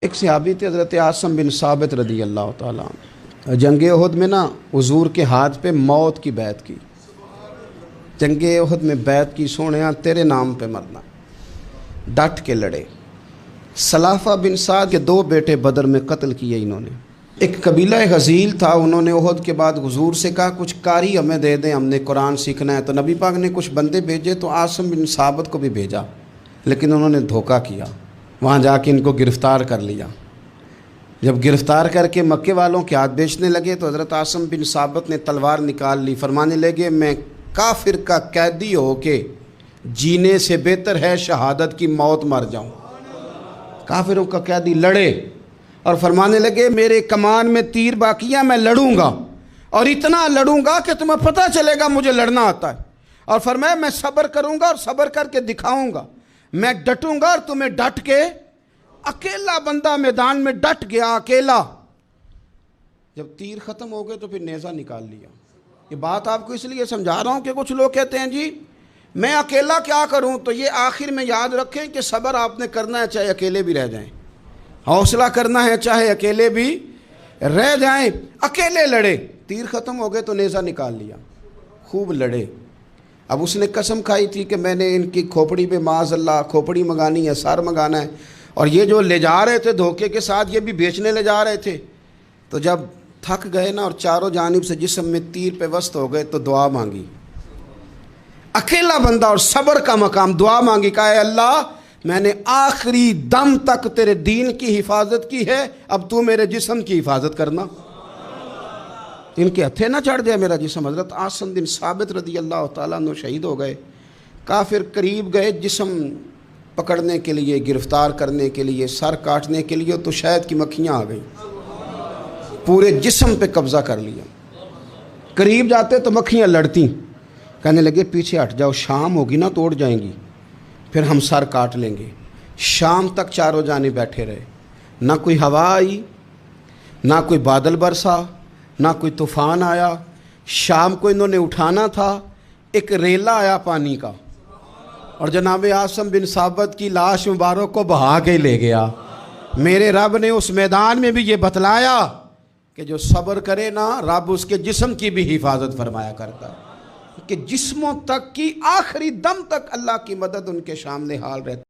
ایک صحابی تھے حضرت عاصم بن ثابت رضی اللہ تعالیٰ عنہ۔ جنگ احد میں حضور کے ہاتھ پہ موت کی بیعت کی، جنگ احد میں بیعت کی، سونیا تیرے نام پہ مرنا، ڈٹ کے لڑے۔ سلافہ بن سعد کے 2 بیٹے بدر میں قتل کیے انہوں نے۔ ایک قبیلہ غزیل تھا، انہوں نے احد کے بعد حضور سے کہا کچھ قاری ہمیں دے دیں، ہم نے قرآن سیکھنا ہے۔ تو نبی پاک نے کچھ بندے بھیجے، تو عاصم بن ثابت کو بھی بھیجا، لیکن انہوں نے دھوکہ کیا، وہاں جا کے ان کو گرفتار کر لیا۔ جب گرفتار کر کے مکے والوں کے ہاتھ بیچنے لگے تو حضرت عاصم بن ثابت نے تلوار نکال لی، فرمانے لگے میں کافر کا قیدی ہو کے جینے سے بہتر ہے شہادت کی موت مر جاؤں۔ کافروں کا قیدی لڑے اور فرمانے لگے میرے کمان میں تیر باقی ہے، میں لڑوں گا اور اتنا لڑوں گا کہ تمہیں پتہ چلے گا مجھے لڑنا آتا ہے۔ اور فرمایا میں صبر کروں گا اور صبر کر کے دکھاؤں گا، میں ڈٹوں گا اور تمہیں ڈٹ کے۔ اکیلا بندہ میدان میں ڈٹ گیا، اکیلا۔ جب تیر ختم ہو گئے تو پھر نیزہ نکال لیا۔ یہ بات آپ کو اس لیے سمجھا رہا ہوں کہ کچھ لوگ کہتے ہیں جی میں اکیلا کیا کروں، تو یہ آخر میں یاد رکھیں کہ صبر آپ نے کرنا ہے چاہے اکیلے بھی رہ جائیں، حوصلہ کرنا ہے چاہے اکیلے بھی رہ جائیں۔ اکیلے لڑے، تیر ختم ہو گئے تو نیزہ نکال لیا، خوب لڑے۔ اب اس نے قسم کھائی تھی کہ میں نے ان کی کھوپڑی پہ معاذ اللہ کھوپڑی منگانی ہے، سار منگانا ہے، اور یہ جو لے جا رہے تھے دھوکے کے ساتھ یہ بھی بیچنے لے جا رہے تھے۔ تو جب تھک گئے نا اور چاروں جانب سے جسم میں تیر پہ وسط ہو گئے تو دعا مانگی۔ اکیلا بندہ اور صبر کا مقام، دعا مانگی، کہا اے اللہ میں نے آخری دم تک تیرے دین کی حفاظت کی ہے، اب تو میرے جسم کی حفاظت کرنا، ان کے ہتھے نہ چڑھ جائے میرا جسم۔ حضرت عاصم بن ثابت رضی اللہ تعالیٰ عنہ شہید ہو گئے۔ کافر قریب گئے جسم پکڑنے کے لیے، گرفتار کرنے کے لیے، سر کاٹنے کے لیے، تو شہد کی مکھیاں آ گئیں، پورے جسم پہ قبضہ کر لیا۔ قریب جاتے تو مکھیاں لڑتی، کہنے لگے پیچھے ہٹ جاؤ، شام ہوگی نا توڑ جائیں گی، پھر ہم سر کاٹ لیں گے۔ شام تک چاروں جانے بیٹھے رہے، نہ کوئی ہوا آئی، نہ کوئی بادل برسا، نہ کوئی طوفان آیا۔ شام کو انہوں نے اٹھانا تھا، ایک ریلا آیا پانی کا اور جناب عاصم بن ثابت کی لاش مبارک کو بہا کے لے گیا۔ میرے رب نے اس میدان میں بھی یہ بتلایا کہ جو صبر کرے نا رب اس کے جسم کی بھی حفاظت فرمایا کرتا ہے، کہ جسموں تک کی آخری دم تک اللہ کی مدد ان کے سامنے حال رہتی۔